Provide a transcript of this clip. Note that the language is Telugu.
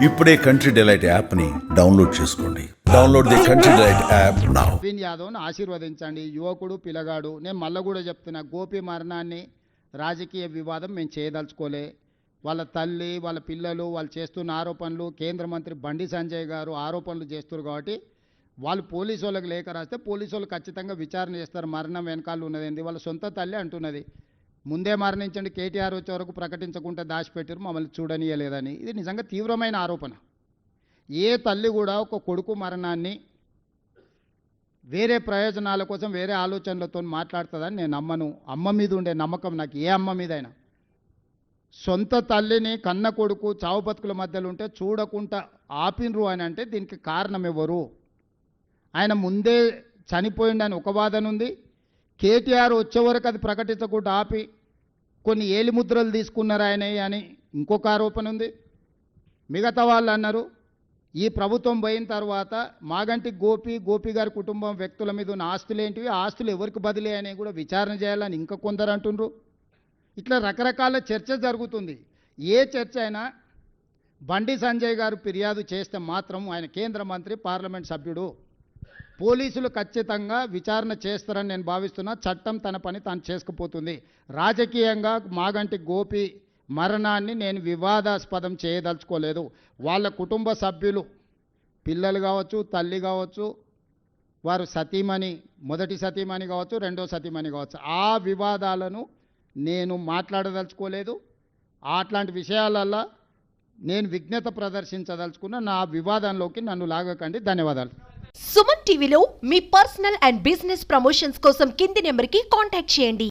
ఇప్పుడే కంట్రీ డిలైట్ యాప్ ని డౌన్లోడ్ చేసుకోండి. Download the Country Delight app now. Naveen యాదవ్ను ఆశీర్వదించండి. యువకుడు పిల్లగాడు. నేను మళ్ళీ కూడా చెప్తున్నా, గోపి మరణాన్ని రాజకీయ వివాదం మేము చేయదలుచుకోలే. వాళ్ళ తల్లి, వాళ్ళ పిల్లలు, వాళ్ళు చేస్తున్న ఆరోపణలు, కేంద్ర మంత్రి బండి సంజయ్ గారు ఆరోపణలు చేస్తారు కాబట్టి వాళ్ళు పోలీసు వాళ్ళకి లేఖ రాస్తే పోలీసు వాళ్ళు ఖచ్చితంగా విచారణ చేస్తారు. మరణం వెనకాల ఉన్నదేంది, వాళ్ళ సొంత తల్లి అంటున్నది. ముందే మరణించండి, కేటీఆర్ వచ్చే వరకు ప్రకటించకుండా దాచిపెట్టారు, మమ్మల్ని చూడనీయలేదని. ఇది నిజంగా తీవ్రమైన ఆరోపణ. ఏ తల్లి కూడా ఒక కొడుకు మరణాన్ని వేరే ప్రయోజనాల కోసం వేరే ఆలోచనలతో మాట్లాడుతుందని నేను నమ్మను. అమ్మ మీద ఉండే నమ్మకం నాకు ఏ అమ్మ మీదైనా. సొంత తల్లిని కన్న కొడుకు చావు బతుకుల మధ్యలో ఉంటే చూడకుండా ఆపినరు అని అంటే దీనికి కారణం ఎవరు? ఆయన ముందే చనిపోయిండని ఒక వాదన ఉంది. కేటీఆర్ వచ్చే వరకు అది ప్రకటించకుండా ఆపి కొన్ని ఏలిముద్రలు తీసుకున్నారు ఆయన అని ఇంకొక ఆరోపణ ఉంది. మిగతా వాళ్ళు అన్నారు ఈ ప్రభుత్వం పోయిన తర్వాత మాగంటి గోపి గారి కుటుంబం వ్యక్తుల మీద ఉన్న ఆస్తులు ఏంటివి, ఆ ఆస్తులు ఎవరికి బదిలీ అని కూడా విచారణ చేయాలని ఇంకా కొందరు అంటుండ్రు. ఇట్లా రకరకాల చర్చ జరుగుతుంది. ఏ చర్చ అయినా బండి సంజయ్ గారు ఫిర్యాదు చేస్తే మాత్రం ఆయన కేంద్ర మంత్రి, పార్లమెంట్ సభ్యుడు, పోలీసులు ఖచ్చితంగా విచారణ చేస్తారని నేను భావిస్తున్నా. చట్టం తన పని తాను చేసుకుపోతుంది. రాజకీయంగా మాగంటి గోపి మరణాన్ని నేను వివాదాస్పదం చేయదలుచుకోలేదు. వాళ్ళ కుటుంబ సభ్యులు, పిల్లలు కావచ్చు, తల్లి కావచ్చు, వారు సతీమణి, మొదటి సతీమణి కావచ్చు, రెండో సతీమణి కావచ్చు, ఆ వివాదాలను నేను మాట్లాడదలుచుకోలేదు. అట్లాంటి విషయాలల్లో నేను విజ్ఞత ప్రదర్శించదలుచుకున్న. నా వివాదంలోకి నన్ను లాగకండి. ధన్యవాదాలు. సుమన్ టీవీలో మీ పర్సనల్ అండ్ బిజినెస్ ప్రమోషన్స్ కోసం కింది నెంబర్కి కాంటాక్ట్ చేయండి.